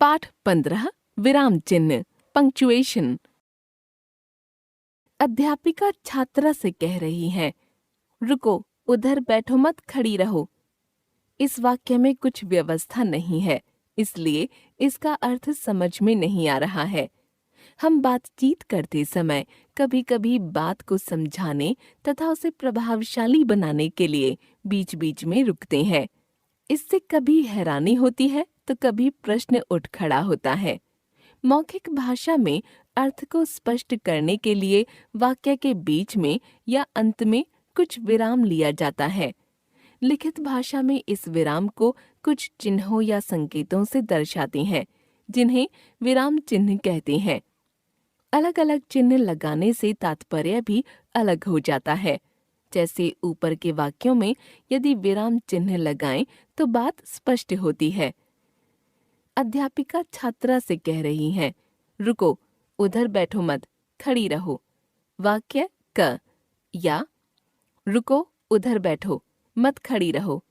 पाठ 15 विराम चिन्ह पंक्चुएशन। अध्यापिका छात्रा से कह रही है, रुको, उधर बैठो मत, खड़ी रहो। इस वाक्य में कुछ व्यवस्था नहीं है, इसलिए इसका अर्थ समझ में नहीं आ रहा है। हम बातचीत करते समय कभी कभी बात को समझाने तथा उसे प्रभावशाली बनाने के लिए बीच बीच में रुकते हैं। इससे कभी हैरानी होती है तो कभी प्रश्न उठ खड़ा होता है। मौखिक भाषा में अर्थ को स्पष्ट करने के लिए वाक्य के बीच में या अंत में कुछ विराम लिया जाता है। लिखित भाषा में इस विराम को कुछ चिन्हों या संकेतों से दर्शाते हैं, जिन्हें विराम चिन्ह कहते हैं। अलग अलग चिन्ह लगाने से तात्पर्य भी अलग हो जाता है। जैसे ऊपर के वाक्यों में यदि विराम चिन्ह लगाएं तो बात स्पष्ट होती है। अध्यापिका छात्रा से कह रही हैं, रुको, उधर बैठो मत, खड़ी रहो। वाक्य क या रुको, उधर बैठो, मत खड़ी रहो।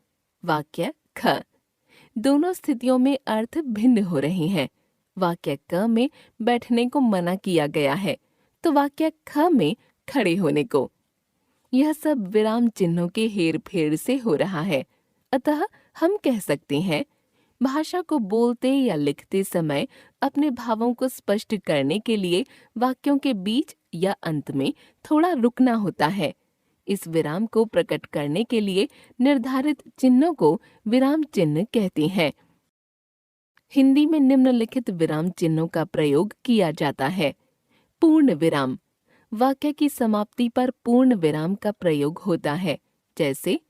वाक्य ख। दोनों स्थितियों में अर्थ भिन्न हो रहे हैं। वाक्य क में बैठने को मना किया गया है तो वाक्य ख में खड़े होने को। यह सब विराम चिन्हों के हेर-फेर से हो रहा है। अतः हम कह सकते हैं, भाषा को बोलते या लिखते समय अपने भावों को स्पष्ट करने के लिए वाक्यों के बीच या अंत में थोड़ा रुकना होता है। इस विराम को प्रकट करने के लिए निर्धारित चिन्हों को विराम चिन्ह कहते हैं। हिंदी में निम्नलिखित विराम चिन्हों का प्रयोग किया जाता है। पूर्ण विराम, वाक्य की समाप्ति पर पूर्ण विराम का प्रयोग होता है। जैसे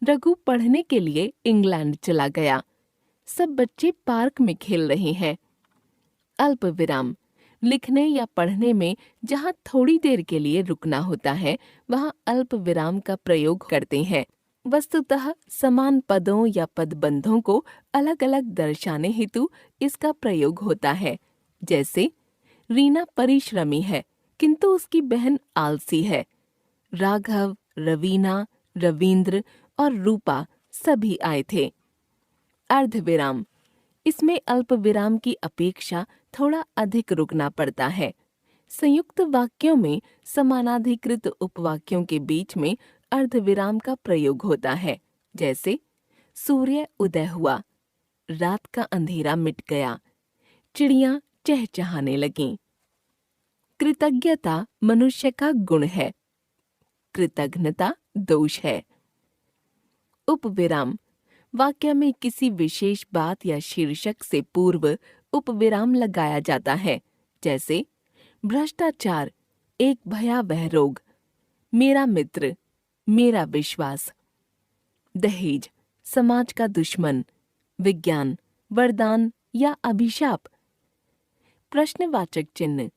रघु पढ़ने के लिए इंग्लैंड चला गया। सब बच्चे पार्क में खेल रहे हैं। अल्प विराम, लिखने या पढ़ने में जहाँ थोड़ी देर के लिए रुकना होता है वहाँ अल्प विराम का प्रयोग करते हैं। वस्तुतः समान पदों या पदबंधों को अलग अलग दर्शाने हेतु इसका प्रयोग होता है। जैसे रीना परिश्रमी है किंतु उसकी बहन आलसी है। राघव, रवीना, रवींद्र और रूपा सभी आए थे। अर्ध विराम, इसमें अल्प विराम की अपेक्षा थोड़ा अधिक रुकना पड़ता है। संयुक्त वाक्यों में समानाधिकृत उपवाक्यों के बीच में अर्ध विराम का प्रयोग होता है। जैसे सूर्य उदय हुआ, रात का अंधेरा मिट गया, चिड़ियां चहचहाने लगीं। कृतज्ञता मनुष्य का गुण है, कृतघ्नता दोष है। उपविराम, वाक्य में किसी विशेष बात या शीर्षक से पूर्व उपविराम लगाया जाता है। जैसे भ्रष्टाचार एक भयावह रोग, मेरा मित्र, मेरा विश्वास। दहेज समाज का दुश्मन, विज्ञान वरदान या अभिशाप। प्रश्नवाचक चिन्ह,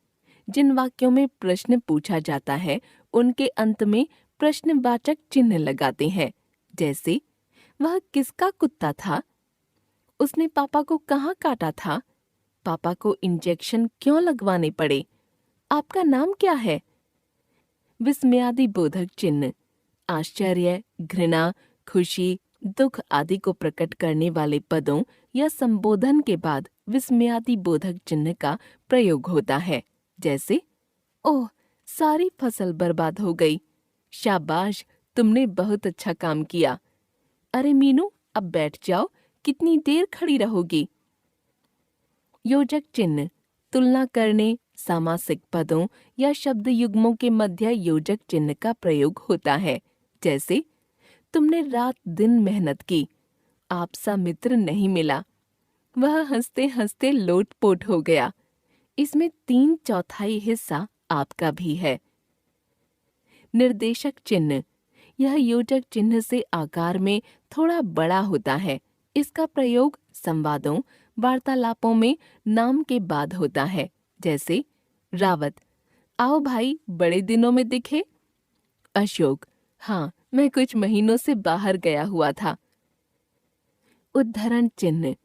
जिन वाक्यों में प्रश्न पूछा जाता है उनके अंत में प्रश्नवाचक चिन्ह लगाते हैं। जैसे वह किसका कुत्ता था? उसने पापा को कहाँ काटा था? पापा को इंजेक्शन क्यों लगवाने पड़े? आपका नाम क्या है? विस्मयादि बोधक चिन्ह, आश्चर्य, घृणा, खुशी, दुख आदि को प्रकट करने वाले पदों या संबोधन के बाद विस्मयादि बोधक चिन्ह का प्रयोग होता है। जैसे ओह, सारी फसल बर्बाद हो गई। शाबाश, तुमने बहुत अच्छा काम किया। अरे मीनू, अब बैठ जाओ, कितनी देर खड़ी रहोगी? योजक चिन्ह, तुलना करने, सामासिक पदों या शब्द युग्मों के मध्य योजक चिन्ह का प्रयोग होता है। जैसे तुमने रात दिन मेहनत की, आपसा मित्र नहीं मिला, वह हंसते हंसते लोटपोट हो गया। इसमें 3/4 हिस्सा आपका भी है। निर्देशक चिन्ह, यह योजक चिन्ह से आकार में थोड़ा बड़ा होता है। इसका प्रयोग संवादों, वार्तालापों में नाम के बाद होता है। जैसे रावत, आओ भाई, बड़े दिनों में दिखे। अशोक, हाँ, मैं कुछ महीनों से बाहर गया हुआ था। उद्धरण चिन्ह,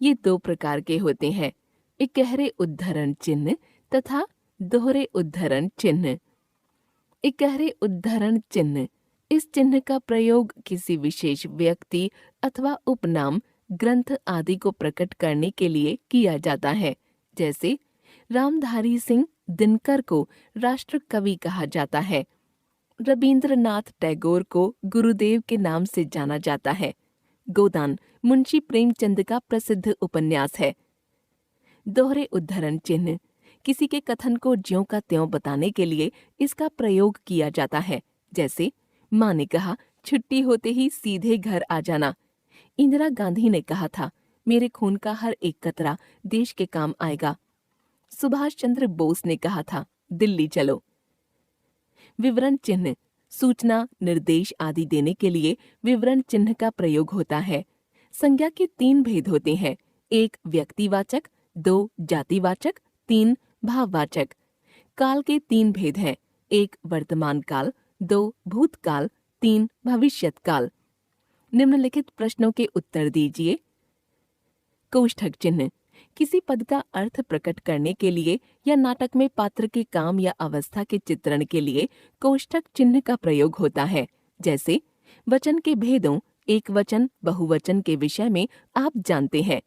ये 2 प्रकार के होते हैं, इकहरे उद्धरण चिन्ह तथा दोहरे उद्धरण चिन्ह। इकहरे उद्धरण चिन्ह, इस चिन्ह का प्रयोग किसी विशेष व्यक्ति अथवा उपनाम ग्रंथ आदि को प्रकट करने के लिए किया जाता है। जैसे रामधारी सिंह दिनकर को राष्ट्र कवि कहा जाता है। रविंद्रनाथ टैगोर को गुरुदेव के नाम से जाना जाता है। गोदान मुंशी प्रेमचंद का प्रसिद्ध उपन्यास है। दोहरे उद्धरण चिन्ह किसी के कथन को ज्यों का त्यों बताने के लिए इसका प्रयोग किया जाता है। जैसे माँ ने कहा, छुट्टी होते ही सीधे घर आ जाना। इंदिरा गांधी ने कहा था, मेरे खून का हर एक कतरा देश के काम आएगा। सुभाष चंद्र बोस ने कहा था, दिल्ली चलो। विवरण चिन्ह सूचना, निर्देश आदि देने के लिए विवरण चिन्ह का प्रयोग होता है। संज्ञा के 3 भेद होते हैं, 1 व्यक्तिवाचक, 2 जातिवाचक, 3 भाववाचक। काल के 3 भेद हैं, 1 वर्तमान काल, 2 भूतकाल, 3 भविष्यत काल। निम्नलिखित प्रश्नों के उत्तर दीजिए। कोष्ठक चिन्ह किसी पद का अर्थ प्रकट करने के लिए या नाटक में पात्र के काम या अवस्था के चित्रण के लिए कोष्ठक चिन्ह का प्रयोग होता है। जैसे वचन के भेदों, एक वचन बहुवचन के विषय में आप जानते हैं।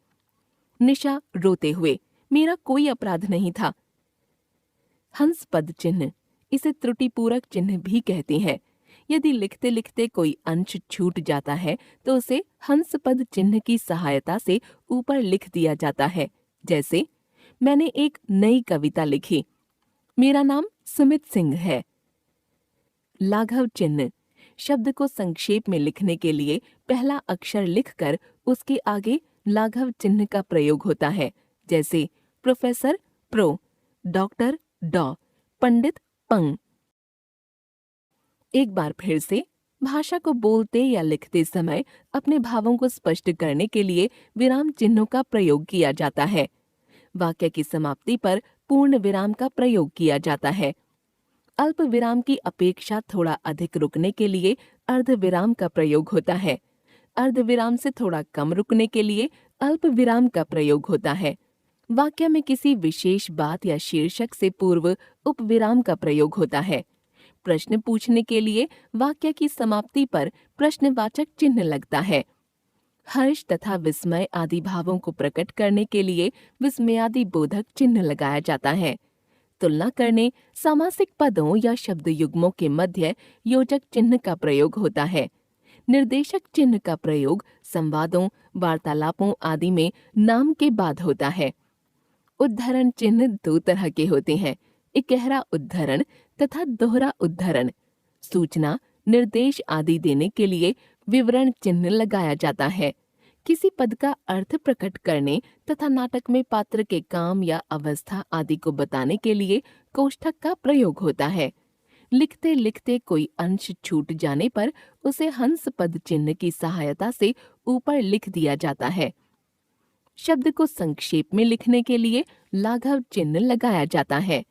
निशा रोते हुए, मेरा कोई अपराध नहीं था। हंस पद चिन्ह इसे त्रुटिपूरक चिन्ह भी कहते हैं। यदि लिखते लिखते कोई अंश छूट जाता है तो उसे हंस पद चिन्ह की सहायता से ऊपर लिख दिया जाता है। जैसे मैंने एक नई कविता लिखी, मेरा नाम सुमित सिंह है। लाघव चिन्ह शब्द को संक्षेप में लिखने के लिए पहला अक्षर लिखकर उसके आगे लाघव चिन्ह का प्रयोग होता है। जैसे प्रोफेसर प्रो, डॉक्टर डॉ, पंडित पंग। एक बार फिर से भाषा को बोलते या लिखते समय अपने भावों को स्पष्ट करने के लिए विराम चिन्हों का प्रयोग किया जाता है। वाक्य की समाप्ति पर पूर्ण विराम का प्रयोग किया जाता है। अल्प विराम की अपेक्षा थोड़ा अधिक रुकने के लिए अर्ध विराम का प्रयोग होता है। अर्ध विराम से थोड़ा कम रुकने के लिए अल्प विराम का प्रयोग होता है। वाक्य में किसी विशेष बात या शीर्षक से पूर्व उपविराम का प्रयोग होता है। प्रश्न पूछने के लिए वाक्य की समाप्ति पर प्रश्नवाचक चिन्ह लगता है। हर्ष तथा विस्मय आदि भावों को प्रकट करने के लिए विस्मयादि बोधक चिन्ह लगाया जाता है। तुलना करने, सामासिक पदों या शब्द युग्मों के मध्य योजक चिन्ह का प्रयोग होता है। निर्देशक चिन्ह का प्रयोग संवादों, वार्तालापों आदि में नाम के बाद होता है। उद्धरण चिन्ह 2 तरह के होते हैं, इकहरा उद्धरण तथा दोहरा उद्धरण। सूचना, निर्देश आदि देने के लिए विवरण चिन्ह लगाया जाता है। किसी पद का अर्थ प्रकट करने तथा नाटक में पात्र के काम या अवस्था आदि को बताने के लिए कोष्ठक का प्रयोग होता है। लिखते लिखते कोई अंश छूट जाने पर उसे हंस पद चिन्ह की सहायता से ऊपर लिख दिया जाता है। शब्द को संक्षेप में लिखने के लिए लाघव चिन्ह लगाया जाता है।